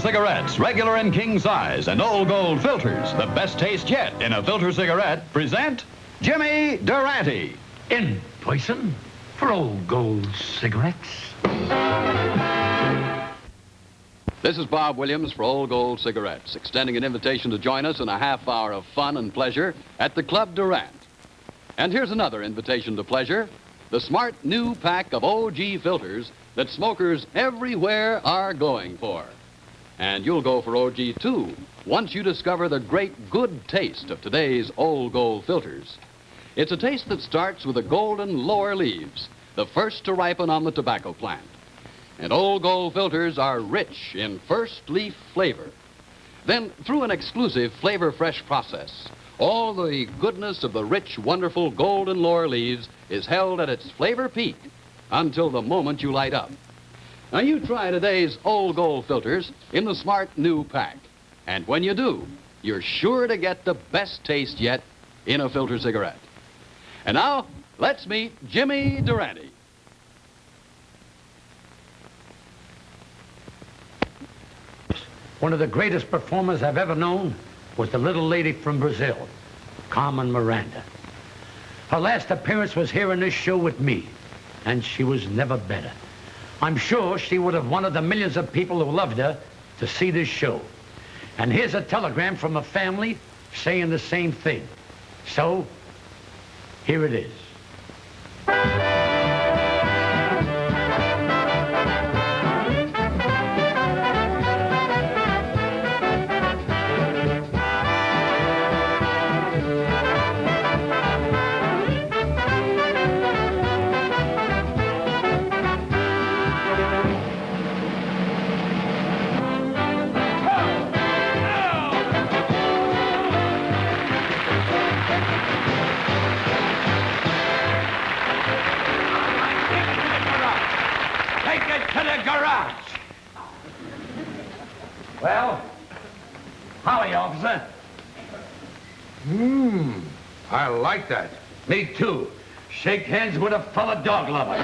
cigarettes, regular and king size, and old gold filters, the best taste yet in a filter cigarette, present Jimmy Durante. In person for old gold cigarettes. This is Bob Williams for Old Gold Cigarettes, extending an invitation to join us in a half hour of fun and pleasure at the Club Durante. And here's another invitation to pleasure, the smart new pack of OG filters that smokers everywhere are going for. And you'll go for OG too, once you discover the great good taste of today's Old Gold filters. It's a taste that starts with the golden lower leaves, the first to ripen on the tobacco plant. And Old Gold filters are rich in first leaf flavor. Then, through an exclusive Flavor Fresh process, all the goodness of the rich, wonderful golden lower leaves is held at its flavor peak until the moment you light up. Now, you try today's Old Gold filters in the smart new pack. And when you do, you're sure to get the best taste yet in a filter cigarette. And now, let's meet Jimmy Durante. One of the greatest performers I've ever known was the little lady from Brazil, Carmen Miranda. Her last appearance was here in this show with me, and she was never better. I'm sure she would have wanted the millions of people who loved her to see this show. And here's a telegram from a family saying the same thing. So, here it is. Well, howdy, officer. I like that. Me too. Shake hands with a fella dog lover.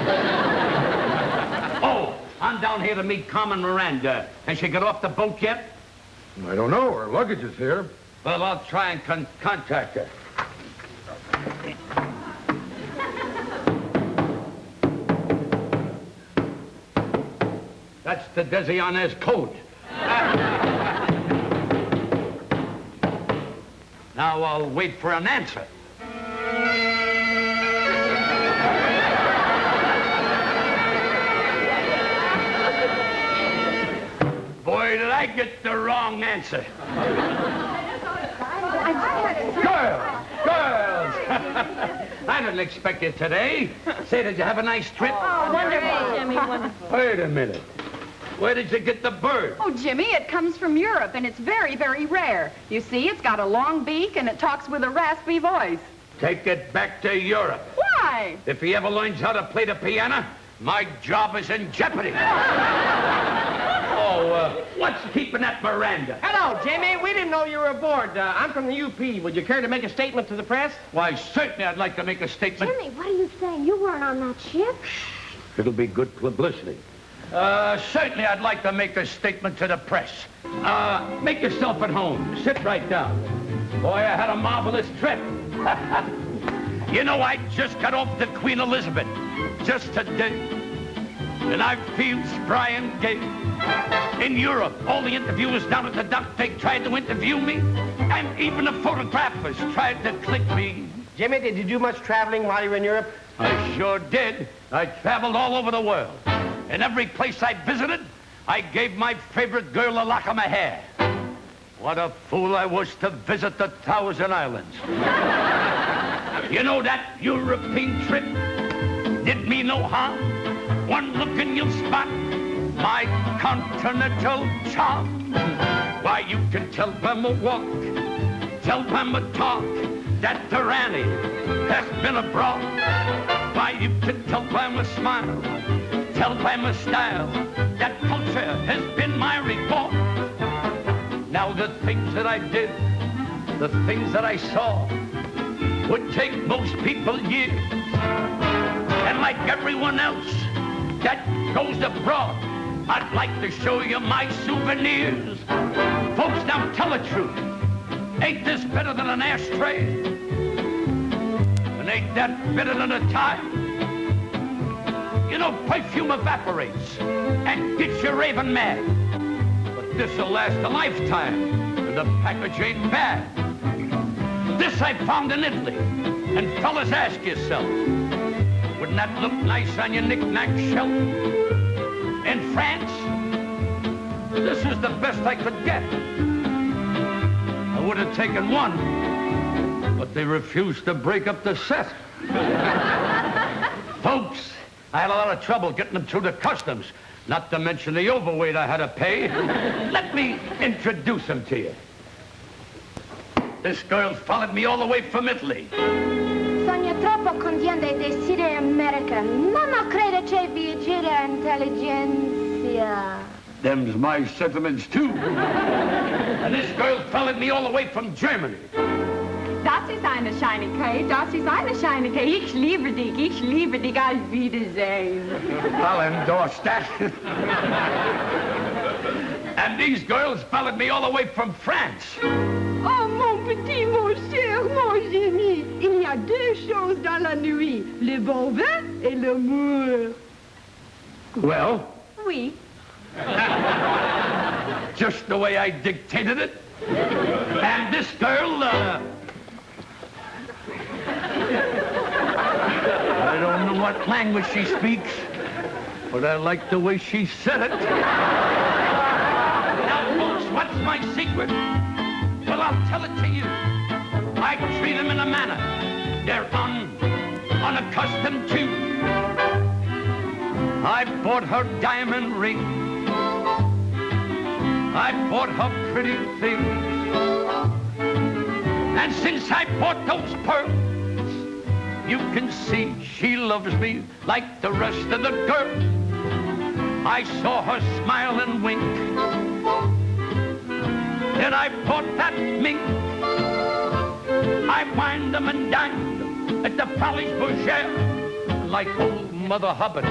Oh, I'm down here to meet Carmen Miranda. Has she got off the boat yet? I don't know. Her luggage is here. Well, I'll try and contact her. That's the Desiana's code. Now I'll wait for an answer. Boy, did I get the wrong answer. Girls! I didn't expect you today. Say, did you have a nice trip? Oh, wonderful, Jimmy, wonderful. Wait a minute. Where did you get the bird? Oh, Jimmy, it comes from Europe, and it's very, very rare. You see, it's got a long beak, and it talks with a raspy voice. Take it back to Europe. Why? If he ever learns how to play the piano, my job is in jeopardy. What's keeping that Miranda? Hello, Jimmy. We didn't know you were aboard. I'm from the UP. Would you care to make a statement to the press? Why, certainly I'd like to make a statement. Jimmy, what are you saying? You weren't on that ship. It'll be good publicity. Certainly I'd like to make a statement to the press. Make yourself at home. Sit right down. Boy, I had a marvelous trip. You know, I just got off the Queen Elizabeth just today. And I feel spry and gay. In Europe, all the interviewers down at the dock, they tried to interview me. And even the photographers tried to click me. Jimmy, did you do much traveling while you were in Europe? I sure did. I traveled all over the world. In every place I visited, I gave my favorite girl a lock of my hair. What a fool I was to visit the Thousand Islands. You know, that European trip did me no harm. One look and you'll spot my continental charm. Why, you can tell by my walk, tell by my talk, that Durante has been abroad. Why, you can tell by my smile, tell by my style, that culture has been my reward. Now the things that I did, the things that I saw, would take most people years. And like everyone else that goes abroad, I'd like to show you my souvenirs. Folks, now tell the truth. Ain't this better than an ashtray? And ain't that better than a tie? You know, perfume evaporates and gets you raving mad. But this'll last a lifetime, and the package ain't bad. This I found in Italy. And fellas, ask yourself, wouldn't that look nice on your knick-knack shelf? In France, this is the best I could get. I would have taken one, but they refused to break up the set. Folks, I had a lot of trouble getting them through the customs, not to mention the overweight I had to pay. Let me introduce him to you. This girl followed me all the way from Italy. Sogno troppo con di decidere America. Non ho crede c'è viaggiare intelligentsia. Them's my sentiments, too. And this girl followed me all the way from Germany. Das ist eine Scheinigkeit, das ist eine Scheinigkeit. Ich liebe dich, auf Wiedersehen. I'll endorse that. And these girls followed me all the way from France. Oh, mon petit, mon cher, mon génie. Il y a deux choses dans la nuit, le bon vin et l'amour. Well, Oui. just the way I dictated it. And this girl, I don't know what language she speaks, but I like the way she said it. Now, folks, what's my secret? Well, I'll tell it to you. I treat them in a manner they're unaccustomed to. I bought her diamond ring. I bought her pretty things. And since I bought those pearls, you can see she loves me like the rest of the girls. I saw her smile and wink. Then I bought that mink. I wined them and dined them at the Palais Bourget. Like old Mother Hubbard,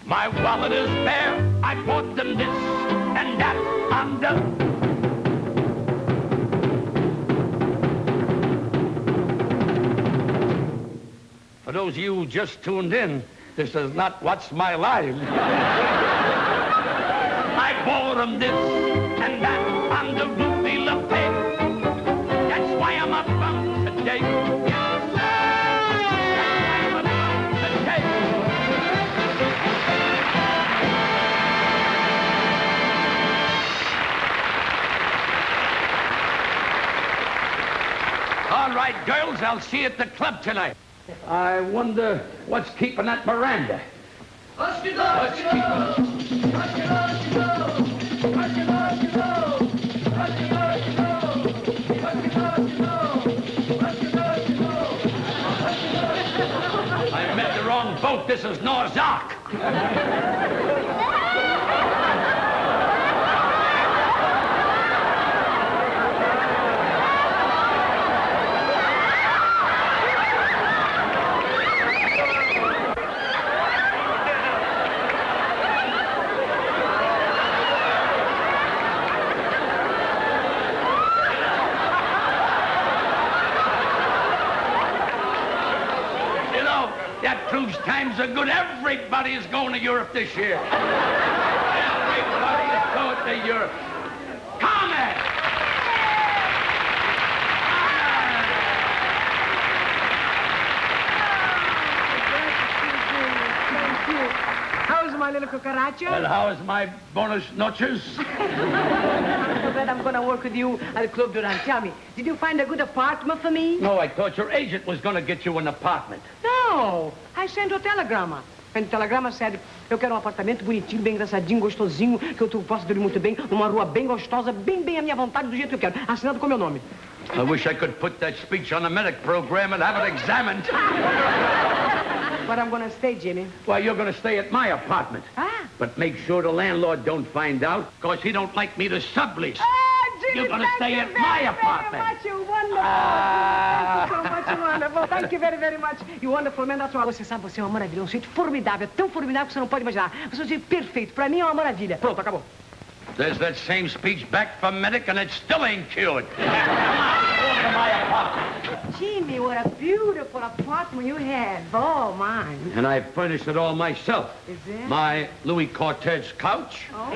my wallet is bare. I bought them this and that and that. For those of you who just tuned in, this is not What's My Line. I bought them this and that on the Rue de la Paix. That's why I'm up today. Yes, that's why I'm up today. All right, girls, I'll see you at the club tonight. I wonder what's keeping that Miranda. What's keeping? I met the wrong boat. This is Noah's Ark. That proves times are good. Everybody is going to Europe this year. Everybody is going to Europe. Carmen! How's my little cucaracha? And how is my bonus noches? I'm so glad I'm going to work with you at the Club Durante. Tell me, did you find a good apartment for me? No, I thought your agent was going to get you an apartment. No, I sent a telegrama. And the telegrama said, eu quero um apartamento bonitinho, bem engraçadinho, gostosinho, que eu posso dormir muito bem, numa rua bem gostosa, bem à minha vontade, do jeito que eu quero. Assinado com meu nome. I wish I could put that speech on the medic program and have it examined. But I'm going to stay, Jimmy. Well, you're going to stay at my apartment. Ah. But make sure the landlord don't find out, because he don't like me to sublease. Ah, You're going to stay at my apartment. Thank you very much, you wonderful. Thank you so much, you wonderful. Thank you very, very much. You wonderful man, that's why. Você sabe, você é uma maravilha. Um sujeito formidável, tão formidável que você não pode imaginar. Você é um sujeito perfeito. Pra mim é uma maravilha. Pronto, acabou. There's that same speech back from Medic, and it still ain't cured. Come on, over to my apartment. Jimmy, what a beautiful apartment you have. Oh, mine. And I furnished it all myself. Is it? My Louis Cortez couch. Oh.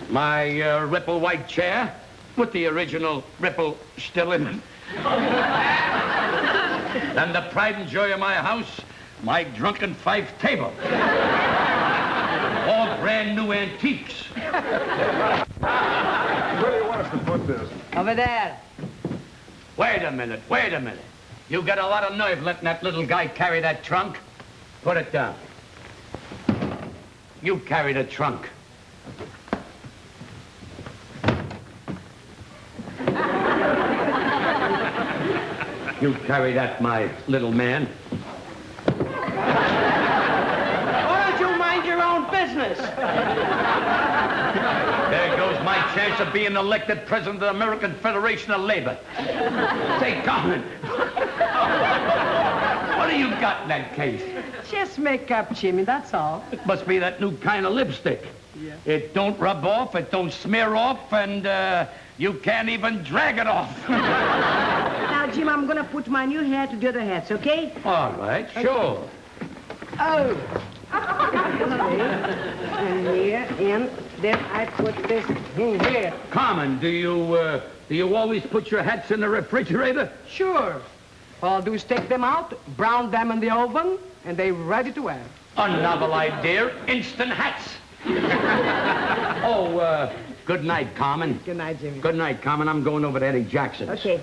My Ripple white chair with the original Ripple still in it. And the pride and joy of my house, my drunken fife table. All brand new antiques. Where do you want us to put this? Over there. Wait a minute, wait a minute. You got a lot of nerve letting that little guy carry that trunk. Put it down. You carry the trunk. You carry that, my little man. Why don't you mind your own business? There goes my chance of being elected president of the American Federation of Labor. Say, Carmen, what do you got in that case? Just make up, Jimmy, that's all. It must be that new kind of lipstick. Yeah. It don't rub off, it don't smear off, and you can't even drag it off. Now, Jim, I'm gonna put my new hair to the other hats, okay? All right, sure. Oh. And here, and then I put this in here. Carmen, do you always put your hats in the refrigerator? Sure. All I'll do is take them out, brown them in the oven, and they're ready to wear. A novel idea, instant hats. Good night, Carmen. Good night, Jimmy. Good night, Carmen. I'm going over to Eddie Jackson's. Okay.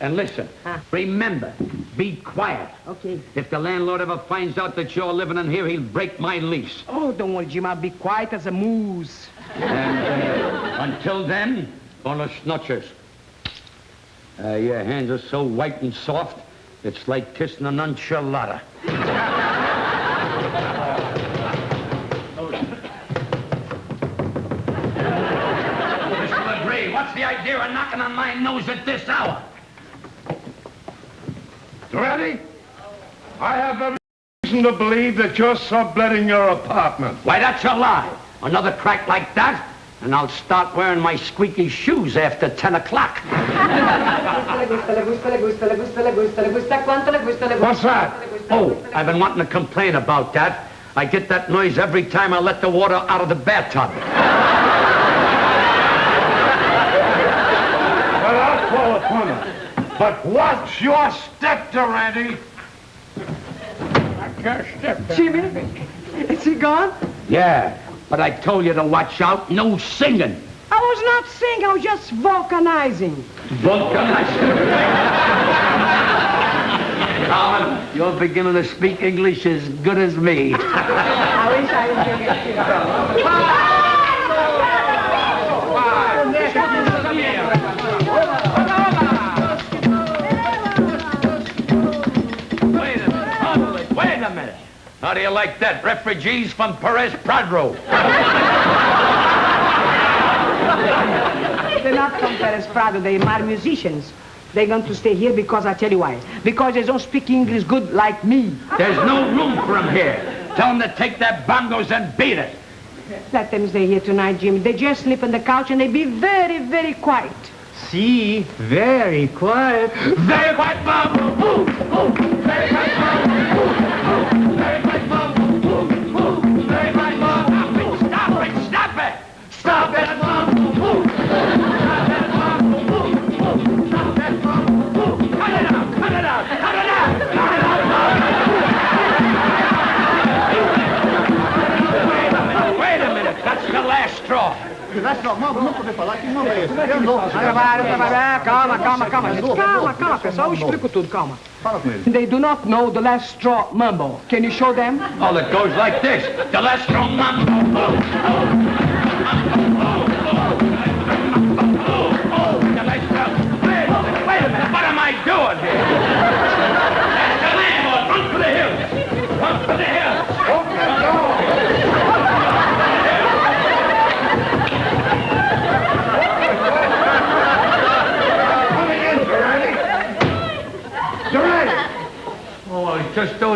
And listen, remember, be quiet. Okay. If the landlord ever finds out that you're living in here, he'll break my lease. Oh, don't worry, Jim. I'll be quiet as a moose. And until then, buenos noches. Your hands are so white and soft, it's like kissing an enchilada. Mr. LeGree, what's the idea of knocking on my nose at this hour? Durante, I have every reason to believe that you're subletting your apartment. Why, that's a lie. Another crack like that, and I'll start wearing my squeaky shoes after 10 o'clock. What's that? Oh, I've been wanting to complain about that. I get that noise every time I let the water out of the bathtub. Well, I'll call a plumber. But watch your step, Durante. I can't step there. Jimmy, is he gone? Yeah, but I told you to watch out. No singing. I was not singing. I was just vulcanizing. Carmen, you're beginning to speak English as good as me. I wish I could get you. Wait a minute. How do you like that? Refugees from Perez Pradro. They're not from Perez Prado. They're my musicians. They're going to stay here because I tell you why. Because they don't speak English good like me. There's no room for them here. Tell them to take their bongos and beat it. Let them stay here tonight, Jimmy. They just sleep on the couch and they be very, very quiet. See, very quiet. Very quiet, Bob. Very quiet, Bob. Very quiet, Bob. Very quiet, Bob. Stop it! Stop it! Stop it, Bob. Cut it out! Cut it out! Cut it out! Cut it out, Bob! Wait a minute. That's the last straw. Calma, pessoal. Eu explico tudo, calma. They do not know the last straw mumble. Can you show them? Oh, it goes like this. The last straw mambo. Wait a minute. What am I doing here? That's the landlord. Run for the hills. Run for the hills. Open the door.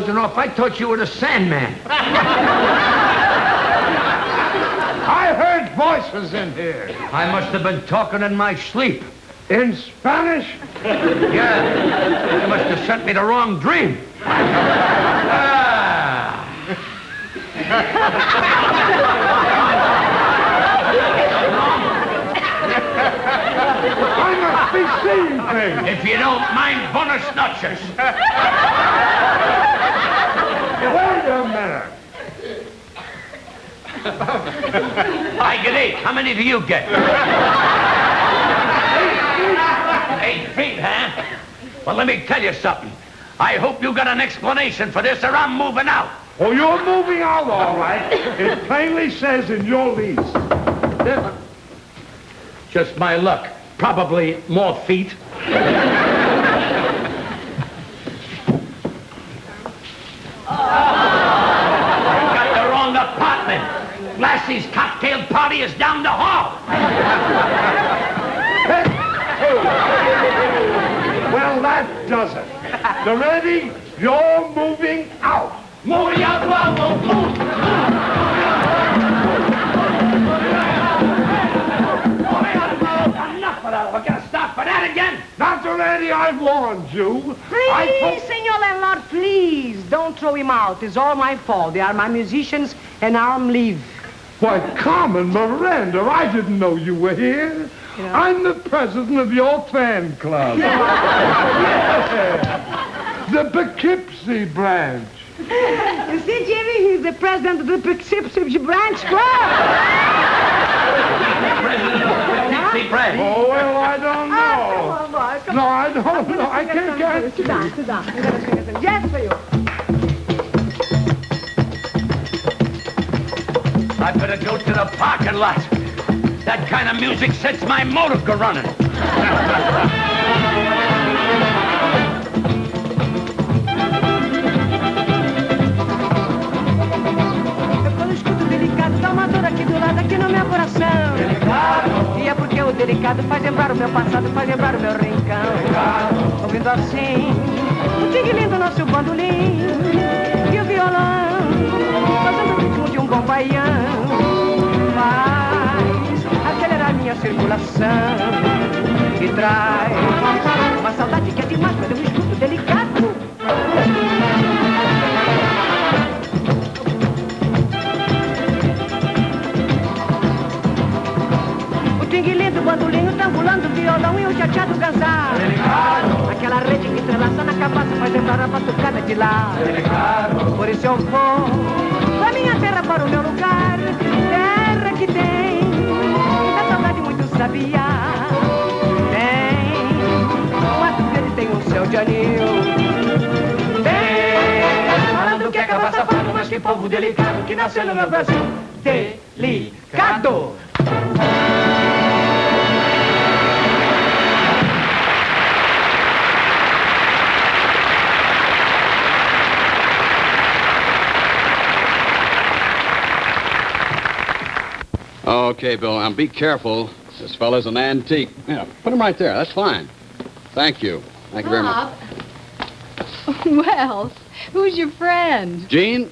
dozing off. I thought you were the Sandman. I heard voices in here. I must have been talking in my sleep. In Spanish? Yeah. You must have sent me the wrong dream. I must be seeing things. If you don't mind, bonus notches. Wait a minute. I get 8. How many do you get? 8 feet, huh? Well, let me tell you something. I hope you got an explanation for this, or I'm moving out. Oh, you're moving out, all right. It plainly says in your lease. Just my luck. Probably more feet. Got the wrong apartment. Lassie's cocktail party is down the hall. Well, that does it. Durante, you're moving out. Moving out, well, move. Enough of that. We're gonna stop for that again. Now, Durante, I've warned you. Please, senor landlord, please. Don't throw him out. It's all my fault. They are my musicians, and I'm leave. Why, Carmen, Miranda, I didn't know you were here. Yeah. I'm the president of your fan club. The Poughkeepsie branch. You see, Jimmy, he's the president of the Poughkeepsie branch club. Poughkeepsie branch. Oh, well, I don't know. Come on, boy. Come No, I don't know. I can't get Sit down, sit down. I'm going to sing a song just for you. I better go to the parking lot. That kind of music sets my motor running. Quando eu escuto delicado, dá uma dor aqui do lado, aqui no meu coração. Delicado. E é porque o delicado faz lembrar o meu passado, faz lembrar o meu rincão. Delicado. Ouvindo assim, o tigre do nosso bandolim e o violão, fazendo o ritmo de um bom baião. Faz acelerar minha circulação e traz uma saudade que é demais quando eu escuto delicado. O tinguilim do bandolim, o tambulando, o violão e o chateado casar. Delicado. Aquela rede que entrelaça na cabaça faz lembrar a batucada de lá. Delicado. Por isso eu vou pra minha terra, para o meu lugar. Terra que tem a saudade muito sabia. Tem um mato verde, tem um céu de anil. Tem falando que é cabaça fado, mas que povo delicado que nasceu no meu Brasil. Delicado. Okay, Bill, now be careful. This fella's an antique. Yeah, put him right there. That's fine. Thank you. Thank you very much. Well, who's your friend? Gene,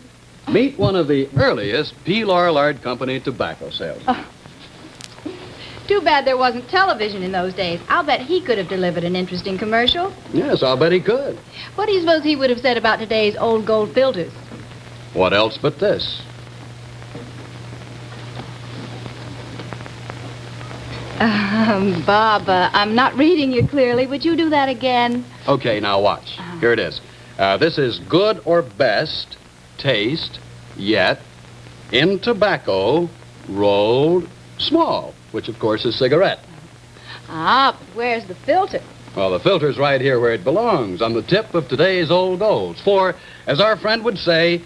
meet one of the earliest P. Lorillard Company tobacco salesmen. Too bad there wasn't television in those days. I'll bet he could have delivered an interesting commercial. Yes, I'll bet he could. What do you suppose he would have said about today's old gold filters? What else but this? Bob, I'm not reading you clearly. Would you do that again? Okay, now watch. Here it is. This is good or best taste yet in tobacco rolled small, which of course is cigarette. Ah, but where's the filter? Well, the filter's right here where it belongs, on the tip of today's old golds. For, as our friend would say...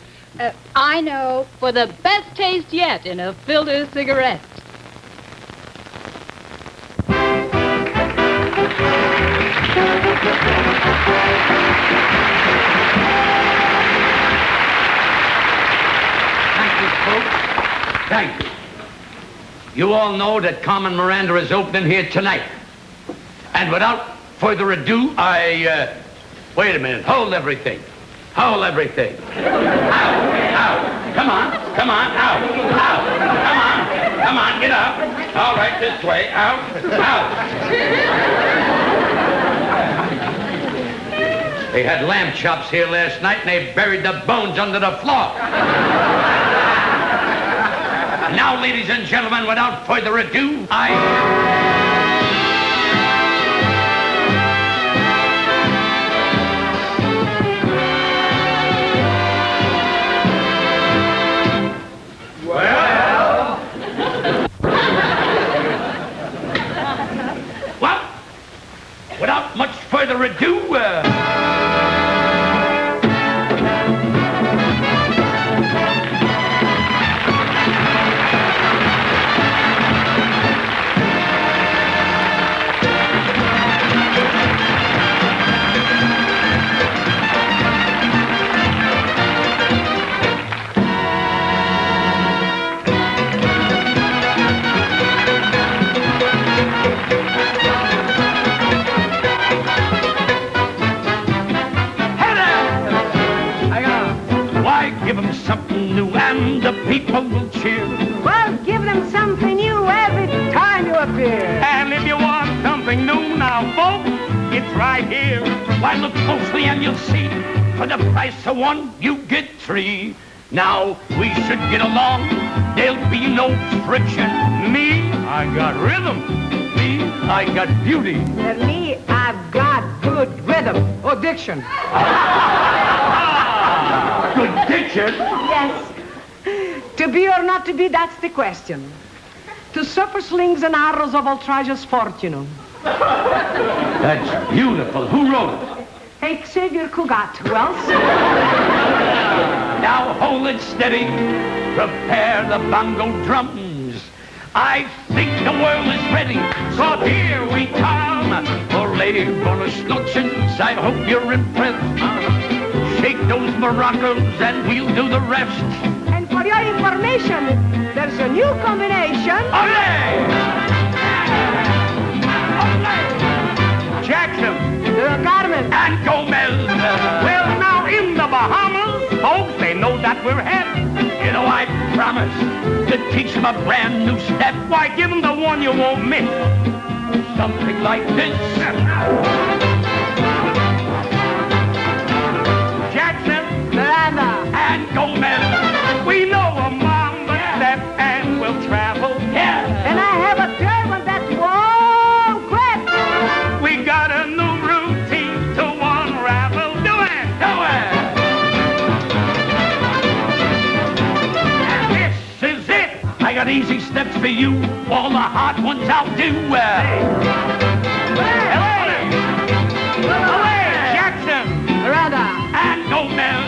I know, for the best taste yet in a filter cigarette. Thank you. You all know that Carmen Miranda is opening here tonight. And without further ado, wait a minute, hold everything. Howl everything. Out. Come on. Out. Come on, get up. All right, this way. Out. They had lamb chops here last night, and they buried the bones under the floor. Now, ladies and gentlemen, without further ado, without much further ado, give them something new and the people will cheer. Well, give them something new every time you appear. And if you want something new now, folks, it's right here. Why, look closely and you'll see. For the price of one, you get three. Now, we should get along. There'll be no friction. Me, I got rhythm. Me, I got beauty. And me, I've got good rhythm or diction. Good diction? Yes. To be or not to be, that's the question. To suffer slings and arrows of outrageous fortune. That's beautiful. Who wrote it? Xavier Cugat. Wells. Now hold it steady. Prepare the bongo drums. I think the world is ready. So here we come. For Lady Bonus Notions, I hope you're impressed. Shake those maracas and we'll do the rest. And for your information, there's a new combination. Olé! Jackson. Carmen. And Gomez. Well, now in the Bahamas, folks, they know that we're heading. You know, I promise to teach them a brand new step. Why, give them the one you won't miss. Something like this. Jackson. Miranda. And Gomez. We know a mamba step and we'll travel. Yeah. And I have a third one that won't quit. We got a new routine to unravel. Do it. And this is it. I got easy steps for you. All the hard ones I'll do. Jackson. Miranda. And Gomez.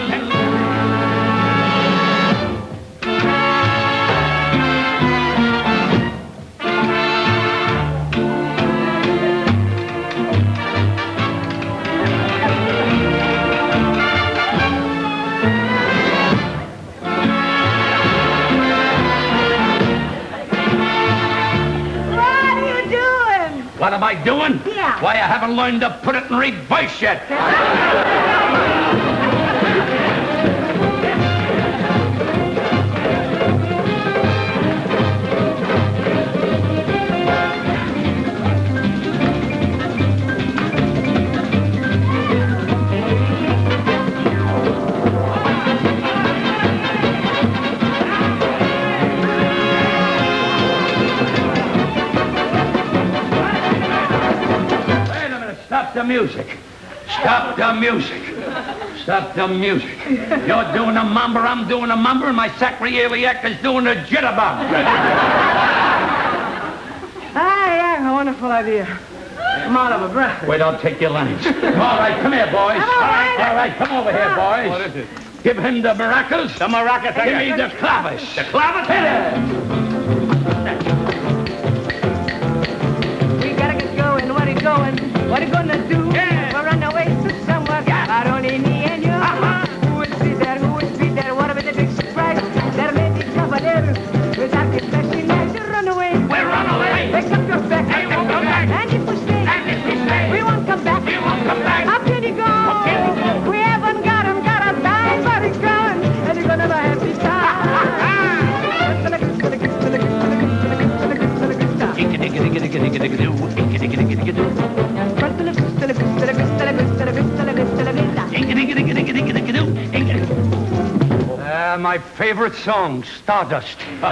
What am I doing? Yeah. Why, I haven't learned to put it in reverse yet. Stop the music. Stop the music. Stop the music. You're doing a mumber, I'm doing a mumber, and my sacroiliac is doing a jitterbug. Yeah, a wonderful idea. I'm out of a breath. Wait, I'll take your lines. All right, come here, boys. All right, come over here, boys. What is it? Give him the maracas. The maracas. Give me the clavis. The clavis? Hit it. We gotta get going. Where are you going? What are you gonna do? Yeah. We're on our way to somewhere. But only me and you. Who will be there? Who will be there? What will be the big surprise? There may be trouble there. Without confessing, as you run away. We'll run away. Pick up your back. Hey, we'll come back. And if we stay. And if we stay. We won't come back. We won't come back. How can you go? How can we go? We haven't got a my favorite song, Stardust. For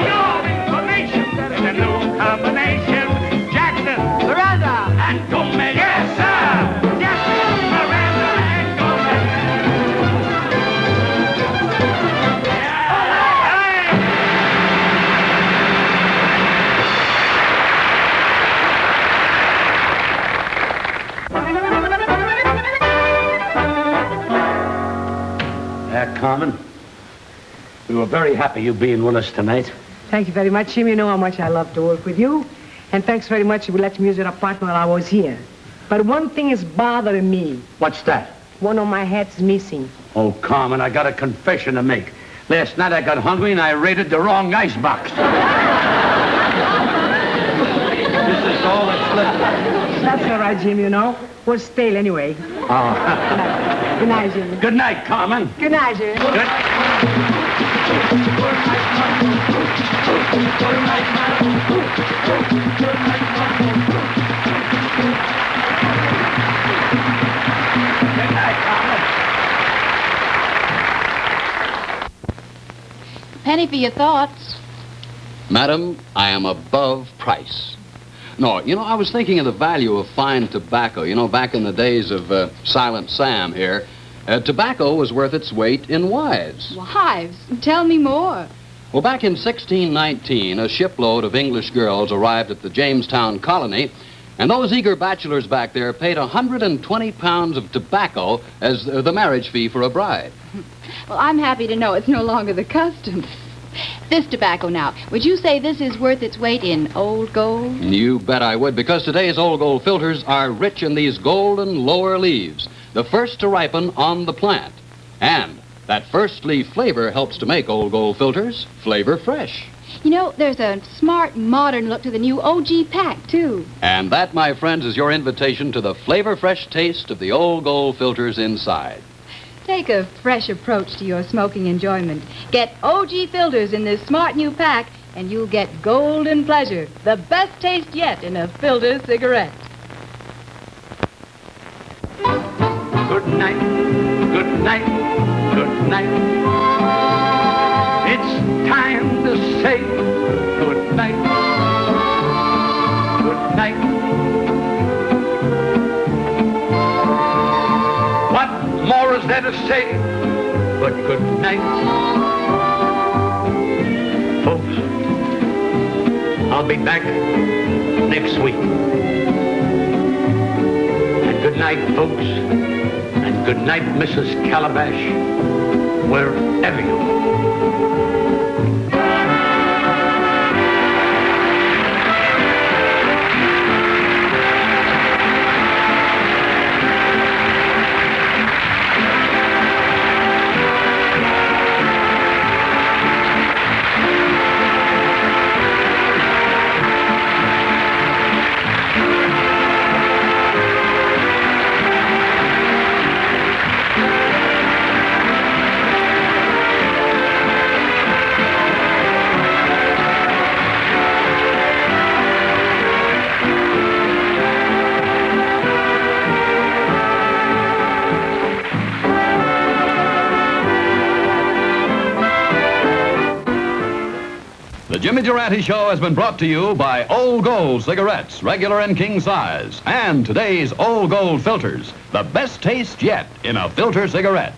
your information, there's a new combination. Jackson, Miranda! and Gomez. Yes, sir! Jackson, Miranda, and Gomez. Carmen, we were very happy you being with us tonight. Thank you very much, Jim. You know how much I love to work with you. And thanks very much you let me use your apartment while I was here. But one thing is bothering me. What's that? One of my hats missing. Oh, Carmen, I got a confession to make. Last night I got hungry and I raided the wrong icebox. This is all that's left. That's all right, Jim, you know. Was stale anyway. Oh. Good night, Jim. Good night, Carmen. Good night, Jim. Good night, Carmen. Penny for your thoughts. Madam, I am above price. No, you know, I was thinking of the value of fine tobacco. You know, back in the days of Silent Sam here, tobacco was worth its weight in wives. Wives? Tell me more. Well, back in 1619, a shipload of English girls arrived at the Jamestown colony, and those eager bachelors back there paid 120 pounds of tobacco as the marriage fee for a bride. Well, I'm happy to know it's no longer the custom. This tobacco now, would you say this is worth its weight in old gold? You bet I would, because today's old gold filters are rich in these golden lower leaves, the first to ripen on the plant. And that first leaf flavor helps to make old gold filters flavor fresh. You know, there's a smart, modern look to the new OG pack, too. And that, my friends, is your invitation to the flavor fresh taste of the old gold filters inside. Take a fresh approach to your smoking enjoyment. Get OG filters in this smart new pack, and you'll get golden pleasure, the best taste yet in a filter cigarette. Good night, good night, good night. It's time to say good night, good night. What more is there to say but good night? Folks, I'll be back next week. And good night, folks. And good night, Mrs. Calabash, wherever you are. The Jimmy Durante Show has been brought to you by Old Gold cigarettes, regular and king size, and today's Old Gold filters, the best taste yet in a filter cigarette.